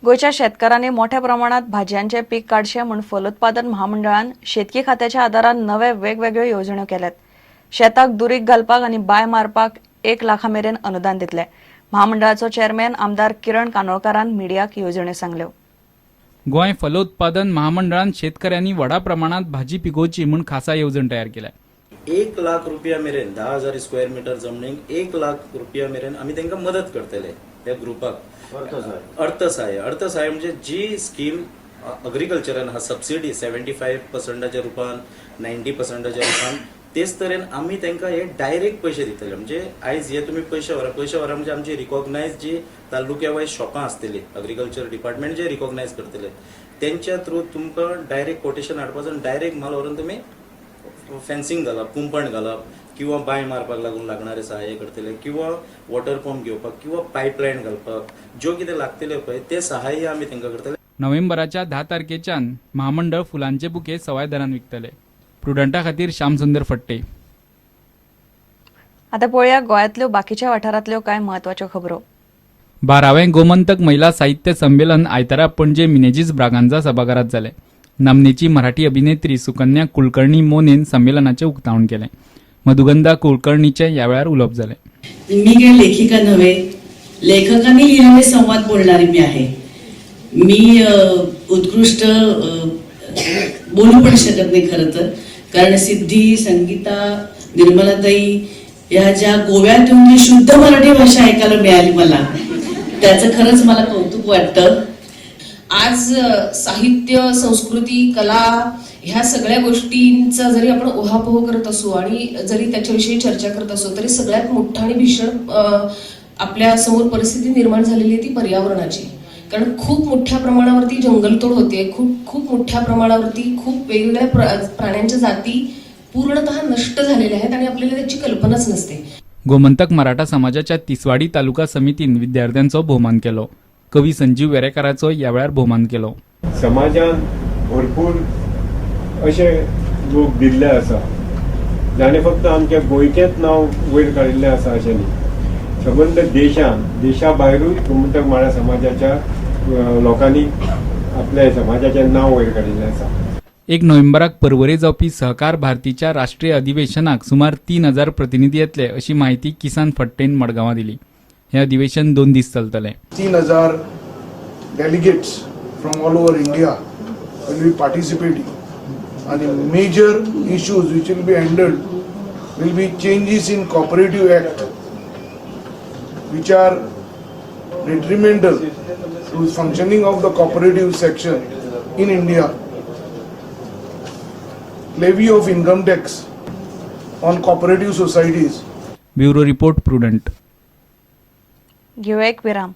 गोयच्या शेतकारांनी मोठ्या प्रमाणात भाजयांचे पीक काडचे म्हूण फलोत्पादन महामंडळान शेतकी खात्याच्या आदारान नवे वेगवेगळ्यो येवजण्यो केल्यात। शेताक दुरीक घालपाक आनी बाय मारपाक 1 लाखामेरेन अनुदान दितले। महामंडळाचो चेअरमॅन आमदार किरण कानोळकारान मिडियाक येवजण्यो सांगल्यो। गोंय फलोत्पादन महामंडळान शेतकऱ्यांनी व्हडा प्रमाणात भाजी पिकोवची म्हूण खासा येवजण तयार केल्या। 1 लाख रुपया मेरेन 10,000 स्क्वेअर मीटर जमनीक 1 लाख रुपया मेरेन आमी तांकां मदत करतले। त्या ग्रुपाक अर्थसहाय्य म्हणजे जी स्कीम अग्रिकल्चरान हा सबसिडी 75%च्या रुपान 90%च्या रुपान तेच तरेन आमी तांकां हे डायरेक्ट पैसे दितले। म्हणजे आयज हे तुमी पैसे व्हरा म्हणजे आमची रिकॉग्नायज जी तालुक्या वायज शॉपां आसतली अग्रिकल्चर डिपार्टमेंट जे रिकॉग्नायज करतले त्यांच्या थ्रू तुमकां डायरेक्ट कोटेशन हाडपाचो आनी डायरेक्ट माल व्हरून तुमी फेन्सिंग घालप कुंपण घालप किंवा बाय मारपाक लागून लागणारे सहाय्य करतले किंवा वॉटर पंप घेवपाक किंवा पायपलायन घालपाक ज्यो कितें लागतले पळय ते सहाय्य आमी तांकां करतले। नोव्हेंबराच्या 10 तारखेच्यान महामंडळ फुलांचे बुके सवाय दरान विकतले। प्रुडंटा खातीर श्यामसुंदर फट्टे। आता पळोवया गोंयांतल्यो बाकीच्या वाठारांतल्यो कांय म्हत्वाच्यो खबरो। 12वें गोमंतक महिला साहित्य संमेलन आयतारा पणजे मिनेजीस ब्रागांझा सभाघरांत जालें। नामनेची मराठी अभिनेत्री सुकन्या कुलकर्णी मोनेन संमेलनाचे उक्तावण केलें। मधुगंधा कुलकर्णीचे ह्या वेळार उलोवप जालें। मी काही लेखिका नव्हे, लेखकांनी लिहिलेले संवाद बोलणारी मी आहे। मी उत्कृष्ट बोलू पण शकत नाही खरं तर, कारण सिद्धी, संगीता, निर्मलाताई या ज्या गोव्यातून जी शुद्ध मराठी भाषा ऐकायला मिळाली मला, त्याचं खरंच मला कौतुक वाटतं। आज साहित्य, संस्कृती, कला ह्या सगळ्या गोष्टींचा जरी आपण ओहापोह करत असू आणि जरी त्याच्याविषयी चर्चा करत असू तरी सगळ्यात मोठा आणि भीषण आपल्या समोर परिस्थिती निर्माण झालेली आहे ती पर्यावरणाची। कारण खूप मोठ्या प्रमाणावरती जंगलतोड होते, खूप मोठ्या प्रमाणावरती खूप वेगवेगळ्या प्राण्यांच्या जाती पूर्णतः नष्ट झालेल्या आहेत आणि आपल्याला त्याची कल्पनाच नसते। गोमंतक मराठा समाजाच्या तिसवाडी तालुका समितीन विद्यार्थ्यांचो भोवमान केलो। कवी संजीव वेरेकाराचो ह्या वेळार भोवमान केलो। समाजान भरपूर असे लोक दिल्ले आसा जाणे फक्त आमच्या गोंयचेच नाव वयर काडिल्लें आसा अशें न्ही, संबंद देशा भायरूय गोमंतक मराठा समाजाच्या लोकांनी आपल्या समाजाचें नाव वयर काडिल्लें आसा। 1 नोव्हेंबराक परवरे जावपी सहकार भारतीच्या राष्ट्रीय अधिवेशनाक सुमार 3000 प्रतिनिधी येतले अशी माहिती किसान फट्टेन मडगांवां दिली। हे अधिवेशन 2 दीस चलतलें। 3000 delegates from all over India will be participating and the major issues which will be handled will be changes in Cooperative Act which are detrimental to the functioning of the cooperative section in India, levy of income tax on cooperative societies. Bureau report prudent. घेऊया एक विराम।